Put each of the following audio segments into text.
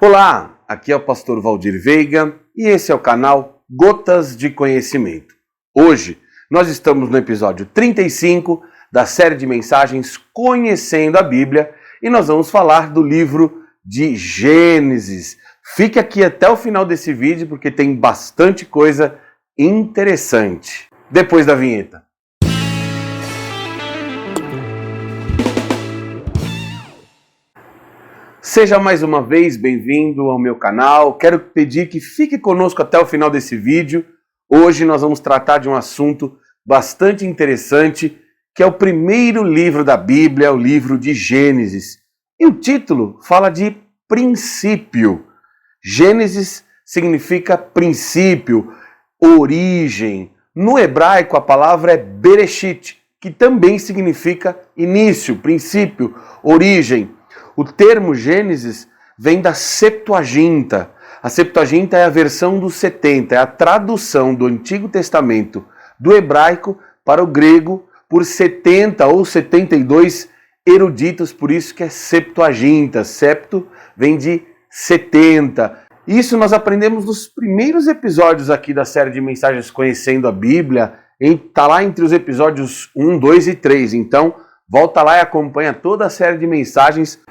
Olá, aqui é o pastor Valdir Veiga e esse é o canal Gotas de Conhecimento. Hoje nós estamos no episódio 35 da série de mensagens Conhecendo a Bíblia e nós vamos falar do livro de Gênesis. Fique aqui até o final desse vídeo porque tem bastante coisa interessante. Depois da vinheta. Seja mais uma vez bem-vindo ao meu canal. Quero pedir que fique conosco até o final desse vídeo. Hoje nós vamos tratar de um assunto bastante interessante, que é o primeiro livro da Bíblia, o livro de Gênesis. E o título fala de princípio. Gênesis significa princípio, origem. No hebraico a palavra é Bereshit, que também significa início, princípio, origem. O termo Gênesis vem da Septuaginta. A Septuaginta é a versão dos 70, é a tradução do Antigo Testamento do hebraico para o grego por 70 ou 72 eruditos, por isso que é Septuaginta. Septo vem de 70. Isso nós aprendemos nos primeiros episódios aqui da série de mensagens Conhecendo a Bíblia. Está lá entre os episódios 1, 2 e 3. Então, volta lá e acompanha toda a série de mensagens.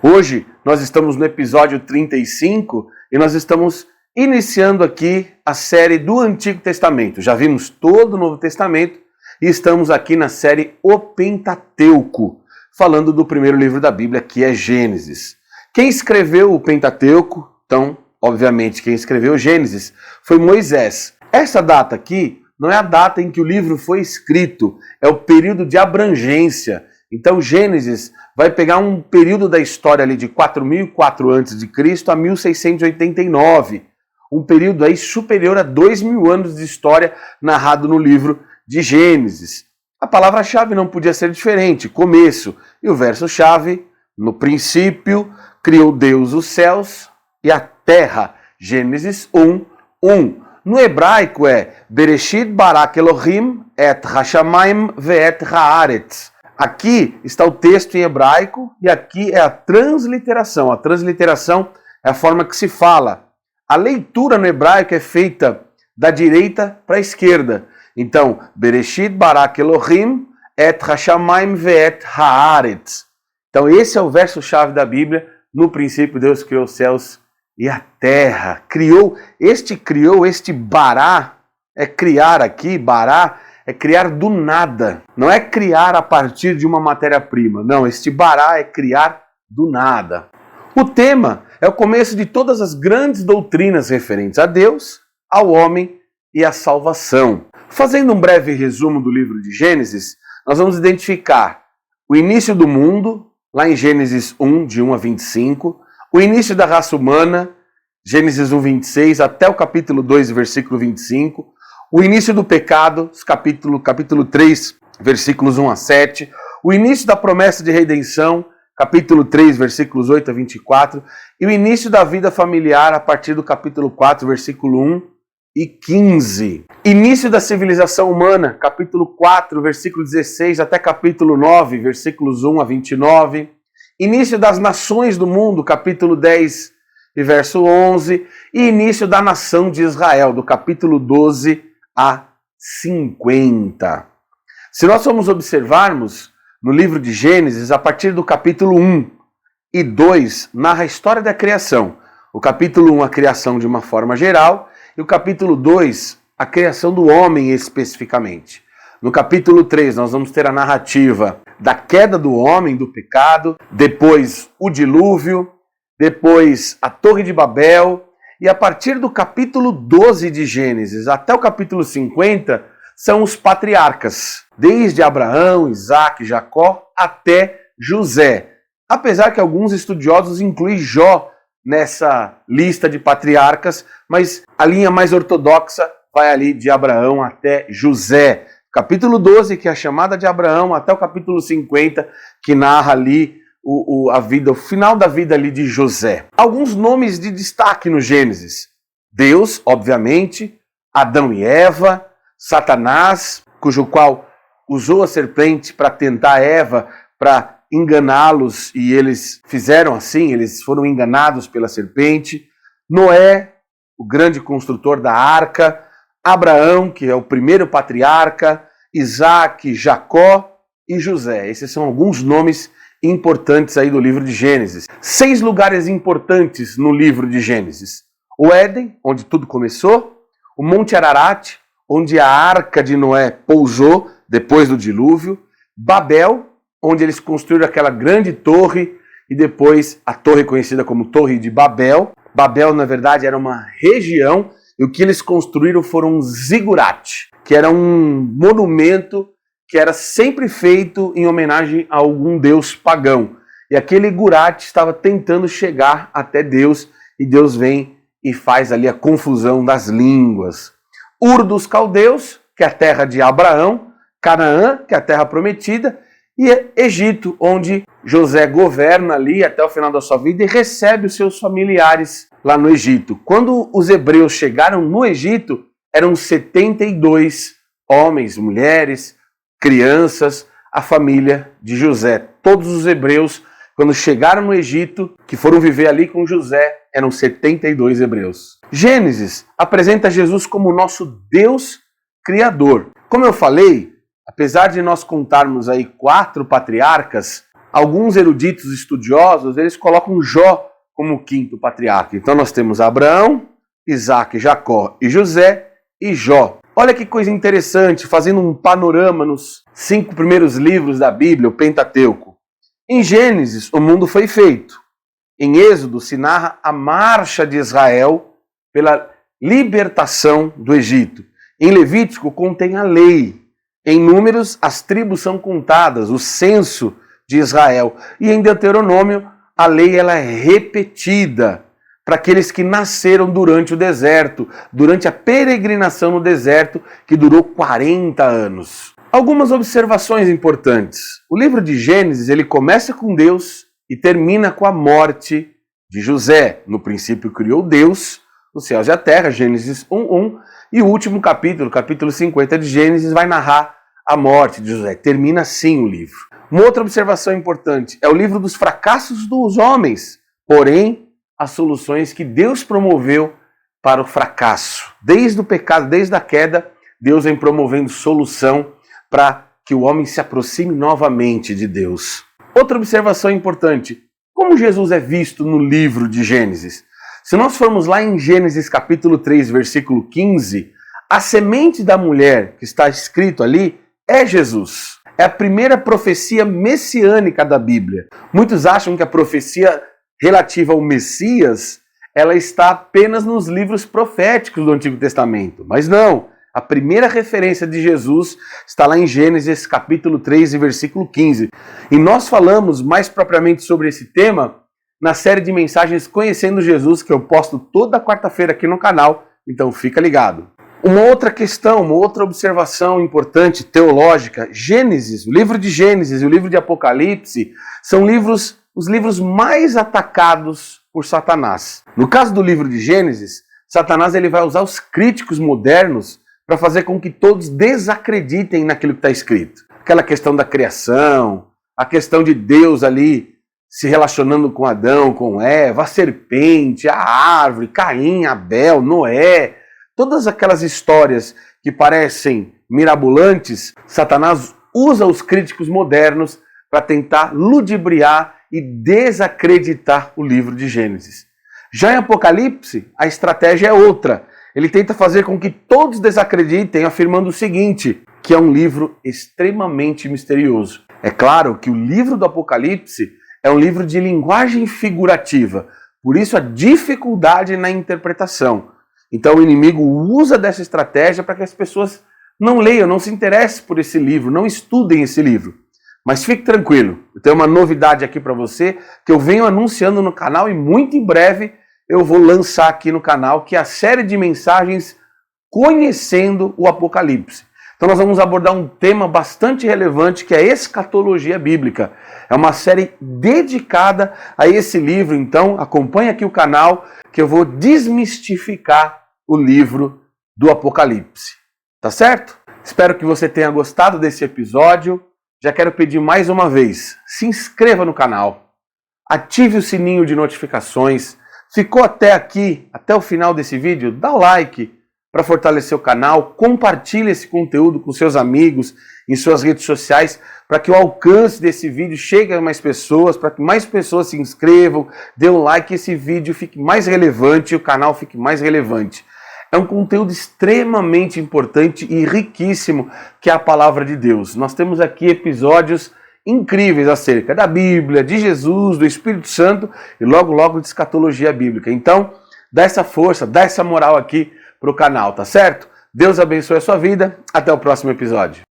Hoje nós estamos no episódio 35 e nós estamos iniciando aqui a série do Antigo Testamento. Já vimos todo o Novo Testamento e estamos aqui na série O Pentateuco, falando do primeiro livro da Bíblia, que é Gênesis. Quem escreveu o Pentateuco, então, obviamente, quem escreveu Gênesis foi Moisés. Essa data aqui não é a data em que o livro foi escrito, é o período de abrangência. Então Gênesis vai pegar um período da história ali de 4004 a.C. a 1689. Um período aí superior a 2000 anos de história narrado no livro de Gênesis. A palavra-chave não podia ser diferente, começo. E o verso-chave, no princípio, criou Deus os céus e a terra. Gênesis 1, 1. No hebraico é Bereshit barak Elohim et hashamayim ve'et haaretz. Aqui está o texto em hebraico e aqui é a transliteração. A transliteração é a forma que se fala. A leitura no hebraico é feita da direita para a esquerda. Então, Bereshit barak Elohim et hashamayim ve'et haaretz. Então esse é o verso-chave da Bíblia. No princípio Deus criou os céus e a terra. Criou este bará, é criar aqui, bará, é criar do nada. Não é criar a partir de uma matéria-prima. Não, este bará é criar do nada. O tema é o começo de todas as grandes doutrinas referentes a Deus, ao homem e à salvação. Fazendo um breve resumo do livro de Gênesis, nós vamos identificar o início do mundo, lá em Gênesis 1, de 1 a 25, o início da raça humana, Gênesis 1, 26, até o capítulo 2, versículo 25, o início do pecado, capítulo 3, versículos 1 a 7, o início da promessa de redenção, capítulo 3, versículos 8 a 24, e o início da vida familiar a partir do capítulo 4, versículo 1 e 15. Início da civilização humana, capítulo 4, versículo 16 até capítulo 9, versículos 1 a 29. Início das nações do mundo, capítulo 10 e verso 11. E início da nação de Israel, do capítulo 12 a 50. Se nós formos observarmos no livro de Gênesis, a partir do capítulo 1 e 2, narra a história da criação. O capítulo 1, a criação de uma forma geral, e o capítulo 2, a criação do homem especificamente. No capítulo 3, nós vamos ter a narrativa da queda do homem, do pecado, depois o dilúvio, depois a Torre de Babel, e a partir do capítulo 12 de Gênesis até o capítulo 50, são os patriarcas, desde Abraão, Isaac, Jacó, até José. Apesar que alguns estudiosos incluem Jó nessa lista de patriarcas, mas a linha mais ortodoxa vai ali de Abraão até José. Capítulo 12, que é a chamada de Abraão, até o capítulo 50, que narra ali o final da vida ali de José. Alguns nomes de destaque no Gênesis. Deus, obviamente, Adão e Eva, Satanás, cujo qual usou a serpente para tentar Eva, para enganá-los e eles fizeram assim, eles foram enganados pela serpente. Noé, o grande construtor da arca. Abraão, que é o primeiro patriarca. Isaac, Jacó e José. Esses são alguns nomes importantes aí do livro de Gênesis. 6 lugares importantes no livro de Gênesis. O Éden, onde tudo começou. O Monte Ararat, onde a arca de Noé pousou depois do dilúvio. Babel, onde eles construíram aquela grande torre e depois a torre conhecida como Torre de Babel. Babel, na verdade, era uma região e o que eles construíram foram um zigurate, que era um monumento que era sempre feito em homenagem a algum deus pagão. E aquele gurate estava tentando chegar até Deus e Deus vem e faz ali a confusão das línguas. Ur dos Caldeus, que é a terra de Abraão. Canaã, que é a terra prometida. E Egito, onde José governa ali até o final da sua vida e recebe os seus familiares lá no Egito. Quando os hebreus chegaram no Egito, eram 72 homens, mulheres, crianças, a família de José. Todos os hebreus, quando chegaram no Egito, que foram viver ali com José, eram 72 hebreus. Gênesis apresenta Jesus como nosso Deus Criador. Como eu falei, apesar de nós contarmos aí 4 patriarcas, alguns eruditos estudiosos, eles colocam Jó como o 5º patriarca. Então nós temos Abraão, Isaac, Jacó e José e Jó. Olha que coisa interessante, fazendo um panorama nos 5 primeiros livros da Bíblia, o Pentateuco. Em Gênesis, o mundo foi feito. Em Êxodo, se narra a marcha de Israel pela libertação do Egito. Em Levítico, contém a lei. Em Números, as tribos são contadas, o censo de Israel. E em Deuteronômio, a lei ela é repetida para aqueles que nasceram durante o deserto, durante a peregrinação no deserto, que durou 40 anos. Algumas observações importantes. O livro de Gênesis, ele começa com Deus e termina com a morte de José. No princípio criou Deus os céus e a terra, Gênesis 1:1, e o último capítulo, capítulo 50 de Gênesis, vai narrar a morte de José. Termina assim o livro. Uma outra observação importante, é o livro dos fracassos dos homens, porém, as soluções que Deus promoveu para o fracasso. Desde o pecado, desde a queda, Deus vem promovendo solução para que o homem se aproxime novamente de Deus. Outra observação importante, como Jesus é visto no livro de Gênesis? Se nós formos lá em Gênesis capítulo 3, versículo 15, a semente da mulher que está escrito ali é Jesus. É a primeira profecia messiânica da Bíblia. Muitos acham que a profecia relativa ao Messias, ela está apenas nos livros proféticos do Antigo Testamento. Mas não, a primeira referência de Jesus está lá em Gênesis capítulo 3 e versículo 15. E nós falamos mais propriamente sobre esse tema na série de mensagens Conhecendo Jesus, que eu posto toda quarta-feira aqui no canal, então fica ligado. Uma outra questão, uma outra observação importante, teológica, Gênesis, o livro de Gênesis e o livro de Apocalipse são os livros mais atacados por Satanás. No caso do livro de Gênesis, Satanás ele vai usar os críticos modernos para fazer com que todos desacreditem naquilo que está escrito. Aquela questão da criação, a questão de Deus ali se relacionando com Adão, com Eva, a serpente, a árvore, Caim, Abel, Noé, todas aquelas histórias que parecem mirabolantes, Satanás usa os críticos modernos para tentar ludibriar e desacreditar o livro de Gênesis. Já em Apocalipse, a estratégia é outra. Ele tenta fazer com que todos desacreditem, afirmando o seguinte, que é um livro extremamente misterioso. É claro que o livro do Apocalipse é um livro de linguagem figurativa, por isso a dificuldade na interpretação. Então o inimigo usa dessa estratégia para que as pessoas não leiam, não se interessem por esse livro, não estudem esse livro. Mas fique tranquilo, eu tenho uma novidade aqui para você que eu venho anunciando no canal e muito em breve eu vou lançar aqui no canal, que é a série de mensagens Conhecendo o Apocalipse. Então nós vamos abordar um tema bastante relevante que é a escatologia bíblica. É uma série dedicada a esse livro, então acompanhe aqui o canal que eu vou desmistificar o livro do Apocalipse. Tá certo? Espero que você tenha gostado desse episódio. já quero pedir mais uma vez, se inscreva no canal, ative o sininho de notificações. Ficou até aqui, até o final desse vídeo? Dá o like para fortalecer o canal, compartilhe esse conteúdo com seus amigos, em suas redes sociais, para que o alcance desse vídeo chegue a mais pessoas, para que mais pessoas se inscrevam, dê um like e esse vídeo fique mais relevante e o canal fique mais relevante. É um conteúdo extremamente importante e riquíssimo que é a Palavra de Deus. Nós temos aqui episódios incríveis acerca da Bíblia, de Jesus, do Espírito Santo e logo de escatologia bíblica. Então, dá essa força, dá essa moral aqui para o canal, tá certo? Deus abençoe a sua vida. Até o próximo episódio.